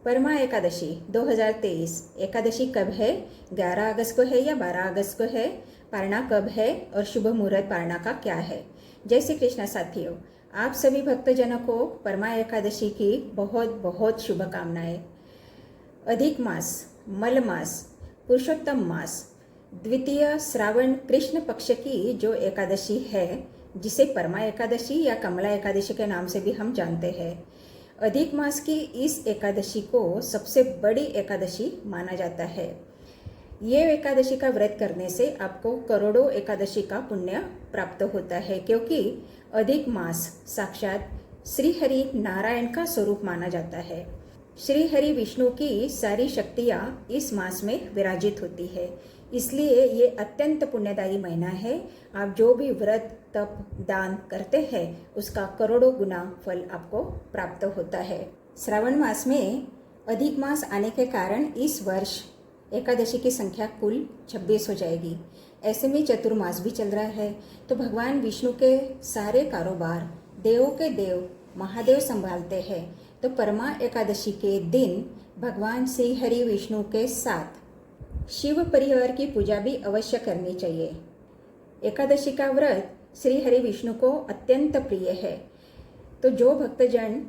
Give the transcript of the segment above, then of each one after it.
परमा एकादशी 2023 एकादशी कब है? 11 अगस्त को है या 12 अगस्त को है? पारणा कब है और शुभ मुहूर्त पारणा का क्या है? जय श्री कृष्ण साथियों, आप सभी भक्तजनों को परमा एकादशी की बहुत बहुत शुभकामनाएं। अधिक मास, मल मास, पुरुषोत्तम मास, द्वितीय श्रावण कृष्ण पक्ष की जो एकादशी है, जिसे परमा एकादशी या कमला एकादशी के नाम से भी हम जानते हैं, अधिक मास की इस एकादशी को सबसे बड़ी एकादशी माना जाता है। ये एकादशी का व्रत करने से आपको करोड़ों एकादशी का पुण्य प्राप्त होता है, क्योंकि अधिक मास साक्षात श्री हरि नारायण का स्वरूप माना जाता है। श्री हरि विष्णु की सारी शक्तियाँ इस मास में विराजित होती है, इसलिए ये अत्यंत पुण्यदायी महीना है। आप जो भी व्रत तप दान करते हैं उसका करोड़ों गुना फल आपको प्राप्त होता है। श्रावण मास में अधिक मास आने के कारण इस वर्ष एकादशी की संख्या कुल 26 हो जाएगी। ऐसे में चतुर्मास भी चल रहा है, तो भगवान विष्णु के सारे कारोबार देवों के देव महादेव संभालते हैं। तो परमा एकादशी के दिन भगवान श्री हरि विष्णु के साथ शिव परिवार की पूजा भी अवश्य करनी चाहिए। एकादशी का व्रत श्री हरि विष्णु को अत्यंत प्रिय है, तो जो भक्तजन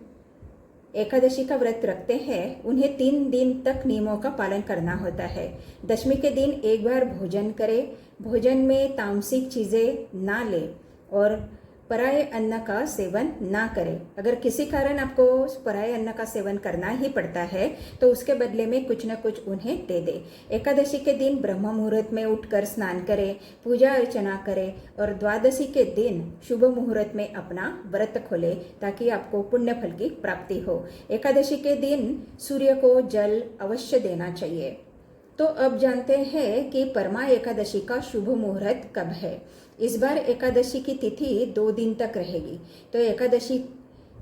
एकादशी का व्रत रखते हैं उन्हें 3 दिन तक नियमों का पालन करना होता है। दशमी के दिन एक बार भोजन करें, भोजन में तामसिक चीज़ें ना लें और पराये अन्न का सेवन ना करें। अगर किसी कारण आपको पराये अन्न का सेवन करना ही पड़ता है तो उसके बदले में कुछ न कुछ उन्हें दे दें। एकादशी के दिन ब्रह्म मुहूर्त में उठकर स्नान करें, पूजा अर्चना करें और द्वादशी के दिन शुभ मुहूर्त में अपना व्रत खोलें, ताकि आपको पुण्य फल की प्राप्ति हो। एकादशी के दिन सूर्य को जल अवश्य देना चाहिए। तो अब जानते हैं कि परमा एकादशी का शुभ मुहूर्त कब है। इस बार एकादशी की तिथि 2 दिन तक रहेगी, तो एकादशी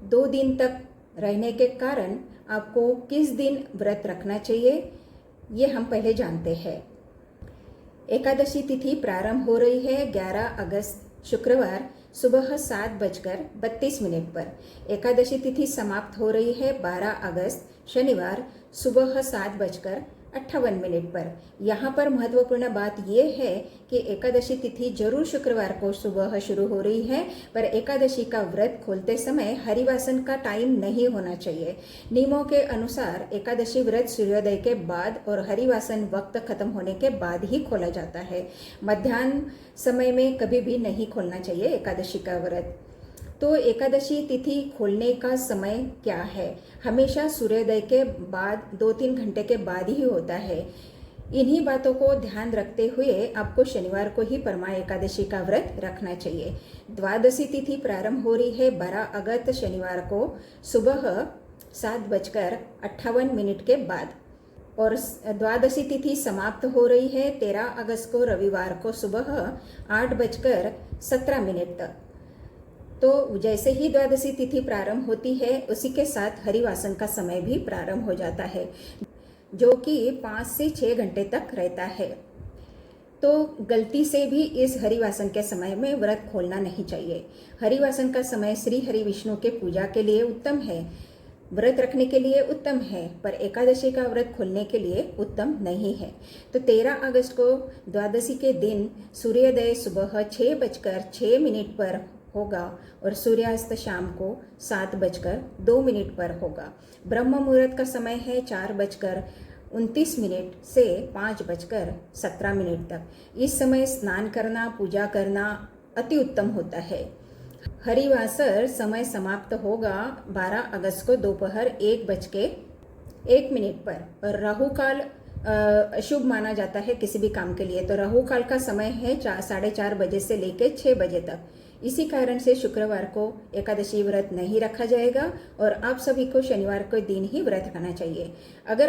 2 दिन तक रहने के कारण आपको किस दिन व्रत रखना चाहिए, ये हम पहले जानते हैं। एकादशी तिथि प्रारंभ हो रही है 11 अगस्त शुक्रवार सुबह 7:32 पर। एकादशी तिथि समाप्त हो रही है 12 अगस्त शनिवार सुबह 7:58 पर। यहाँ पर महत्वपूर्ण बात यह है कि एकादशी तिथि जरूर शुक्रवार को सुबह शुरू हो रही है, पर एकादशी का व्रत खोलते समय हरिवासन का टाइम नहीं होना चाहिए। नियमों के अनुसार एकादशी व्रत सूर्योदय के बाद और हरिवासन वक्त खत्म होने के बाद ही खोला जाता है। मध्याह्न समय में कभी भी नहीं खोलना चाहिए एकादशी का व्रत। तो एकादशी तिथि खोलने का समय क्या है? हमेशा सूर्योदय के बाद 2-3 घंटे के बाद ही होता है। इन्हीं बातों को ध्यान रखते हुए आपको शनिवार को ही परमा एकादशी का व्रत रखना चाहिए। द्वादशी तिथि प्रारंभ हो रही है 12 अगस्त शनिवार को सुबह 7:58 के बाद और द्वादशी तिथि समाप्त हो रही है 13 अगस्त को रविवार को सुबह 8:17 तक। तो जैसे ही द्वादशी तिथि प्रारंभ होती है उसी के साथ हरिवासन का समय भी प्रारंभ हो जाता है, जो कि 5 से 6 घंटे तक रहता है। तो गलती से भी इस हरिवासन के समय में व्रत खोलना नहीं चाहिए। हरिवासन का समय श्री हरि विष्णु के पूजा के लिए उत्तम है, व्रत रखने के लिए उत्तम है, पर एकादशी का व्रत खोलने के लिए उत्तम नहीं है। तो 13 अगस्त को द्वादशी के दिन सूर्योदय सुबह 6:06 पर होगा और सूर्यास्त शाम को 7:02 पर होगा। ब्रह्म मुहूर्त का समय है 4:29 से 5:17 तक। इस समय स्नान करना, पूजा करना अति उत्तम होता है। हरिवासर समय समाप्त होगा 12 अगस्त को दोपहर 1:01 पर और राहु काल अशुभ माना जाता है किसी भी काम के लिए। तो राहु काल का समय है 4:30 बजे से लेकर 6 बजे तक। इसी कारण से शुक्रवार को एकादशी व्रत नहीं रखा जाएगा और आप सभी को शनिवार के दिन ही व्रत रखना चाहिए। अगर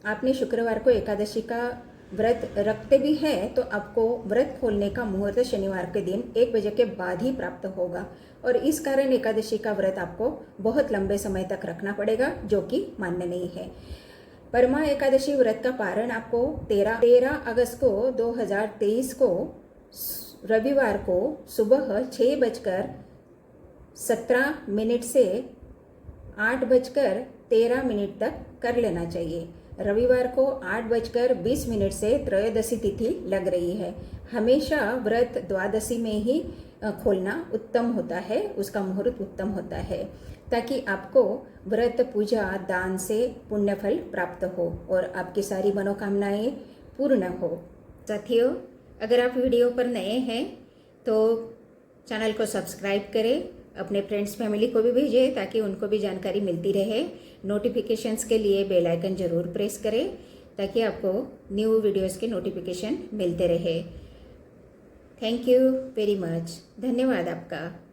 आपने शुक्रवार को एकादशी का व्रत रखते भी हैं तो आपको व्रत खोलने का मुहूर्त शनिवार के दिन 1 बजे के बाद ही प्राप्त होगा और इस कारण एकादशी का व्रत आपको बहुत लंबे समय तक रखना पड़ेगा, जो कि मान्य नहीं है। परमा एकादशी व्रत का पारण आपको 13 अगस्त को 2023 को रविवार को सुबह 6:17 से 8:13 13 मिनट तक कर लेना चाहिए। रविवार को 8:20 से त्रयोदशी तिथि लग रही है। हमेशा व्रत द्वादशी में ही खोलना उत्तम होता है, उसका मुहूर्त उत्तम होता है, ताकि आपको व्रत पूजा दान से पुण्यफल प्राप्त हो और आपकी सारी मनोकामनाएं पूर्ण हो। साथियों, अगर आप वीडियो पर नए हैं तो चैनल को सब्सक्राइब करें, अपने फ्रेंड्स फैमिली को भी भेजें ताकि उनको भी जानकारी मिलती रहे। नोटिफिकेशंस के लिए बेल आइकन ज़रूर प्रेस करें ताकि आपको न्यू वीडियोस के नोटिफिकेशन मिलते रहे। Thank you very much. धन्यवाद आपका।